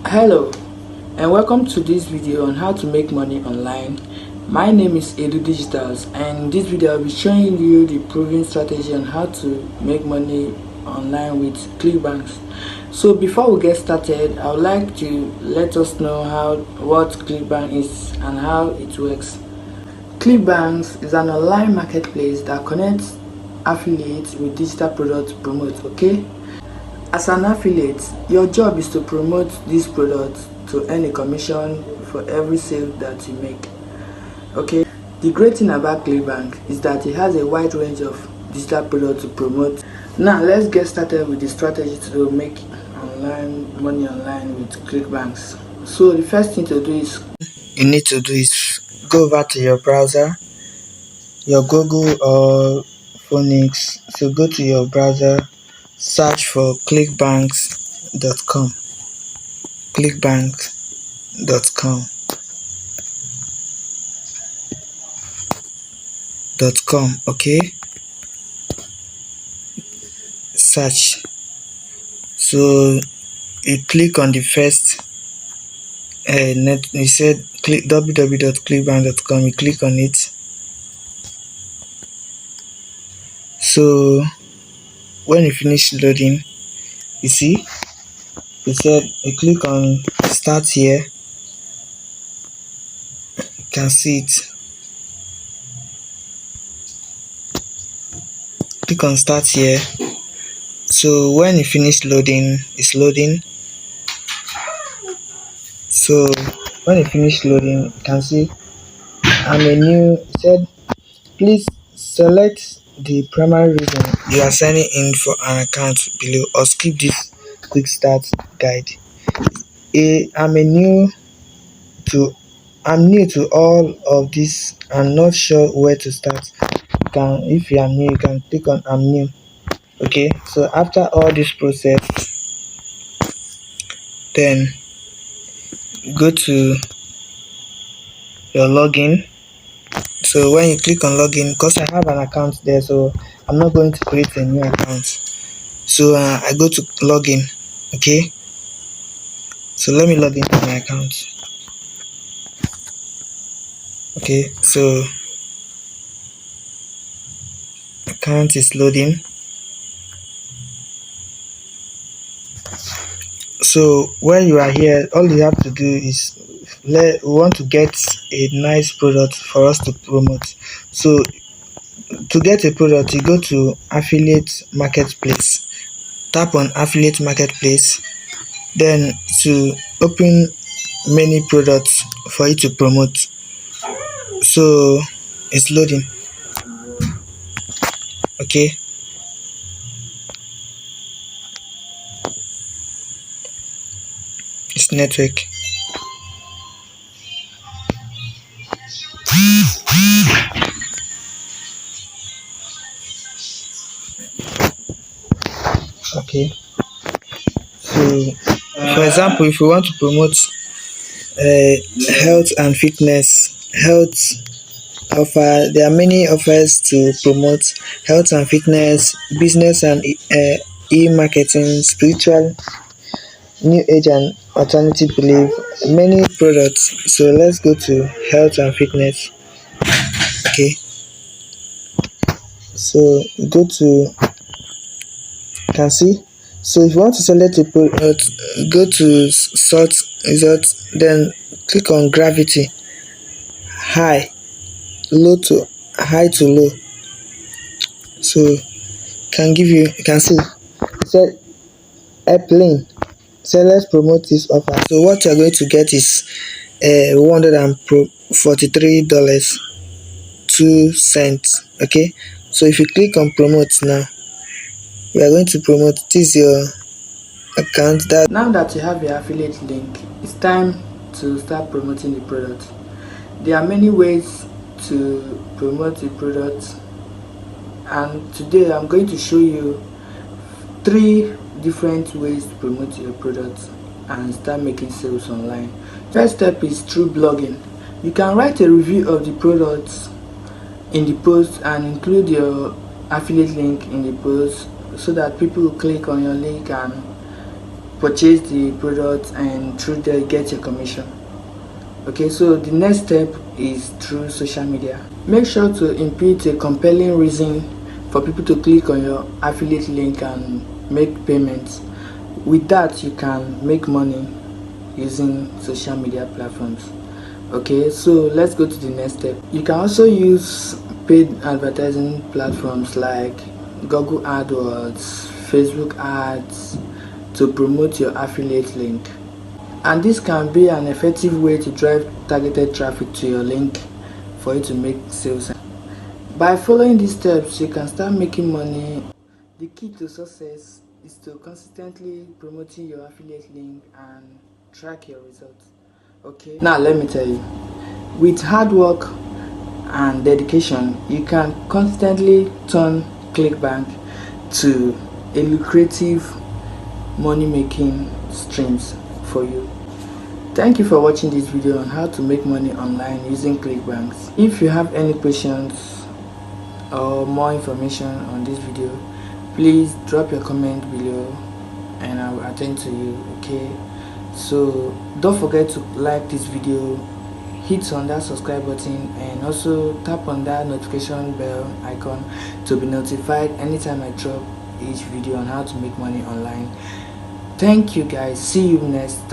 Hello and welcome to this video on how to make money online. My name is Edu Digitals, and in this video I'll be showing you the proven strategy on how to make money online with ClickBank. So before we get started, I would like to let us know what ClickBank is and how it works. ClickBank is an online marketplace that connects affiliates with digital products to promote. Okay, as an affiliate, your job is to promote this product to earn a commission for every sale that you make. Okay, the great thing about ClickBank is that it has a wide range of digital products to promote. Now let's get started with the strategy to make money online with ClickBank. So the first thing you need to do is go over to your browser, your Google or Phoenix. So go to your browser, search for clickbanks.com, clickbank.com, okay, search. So you click on the first you said click www.clickbank.com, you click on it. So when you finish loading, you see it said you click on start here. You can see it. Click on start here. So when you finish loading, it's loading. So when you finish loading, you can see I'm a new. It said please select the primary reason you are signing in for an account below, or skip this quick start guide. I'm new to all of this and not sure where to start. If you are new, you can click on I'm new. Okay, so after all this process, then go to your login. So when you click on login, because I have an account there, so I'm not going to create a new account. So I go to login. Okay, so let me log into my account. Okay, so account is loading. So when you are here, all you have to do is we want to get a nice product for us to promote. So to get a product, you go to affiliate marketplace, tap on affiliate marketplace, then to open many products for you to promote. So it's loading. Okay, it's network. Okay, so for example, if you want to promote health and fitness, there are many offers to promote health and fitness, business and e-marketing, spiritual, new age and alternative belief, many products. So let's go to health and fitness. Okay, so go to, you can see. So if you want to select a product, go to sort results, then click on gravity, high to low. So you can see it said airplane. So let's promote this offer. So what you're going to get is $143.02. Okay, so if you click on promote now, we are going to promote this your account. That now that you have your affiliate link, it's time to start promoting the product. There are many ways to promote the product, and today I'm going to show you 3 different ways to promote your product and start making sales online. First step is through blogging. You can write a review of the product in the post and include your affiliate link in the post so that people will click on your link and purchase the product, and through there get your commission. Okay, so the next step is through social media. Make sure to input a compelling reason for people to click on your affiliate link and make payments. With that, you can make money using social media platforms. Okay, so let's go to the next step. You can also use paid advertising platforms like Google AdWords, Facebook ads to promote your affiliate link. And this can be an effective way to drive targeted traffic to your link for you to make sales. By following these steps, you can start making money. The key to success is to consistently promoting your affiliate link and track your results. Okay, now let me tell you, with hard work and dedication, you can constantly turn ClickBank to a lucrative money making streams for you. Thank you for watching this video on how to make money online using ClickBank. If you have any questions or more information on this video, please drop your comment below and I will attend to you. Okay, so don't forget to like this video, hit on that subscribe button, and also tap on that notification bell icon to be notified anytime I drop each video on how to make money online. Thank you guys, see you next time.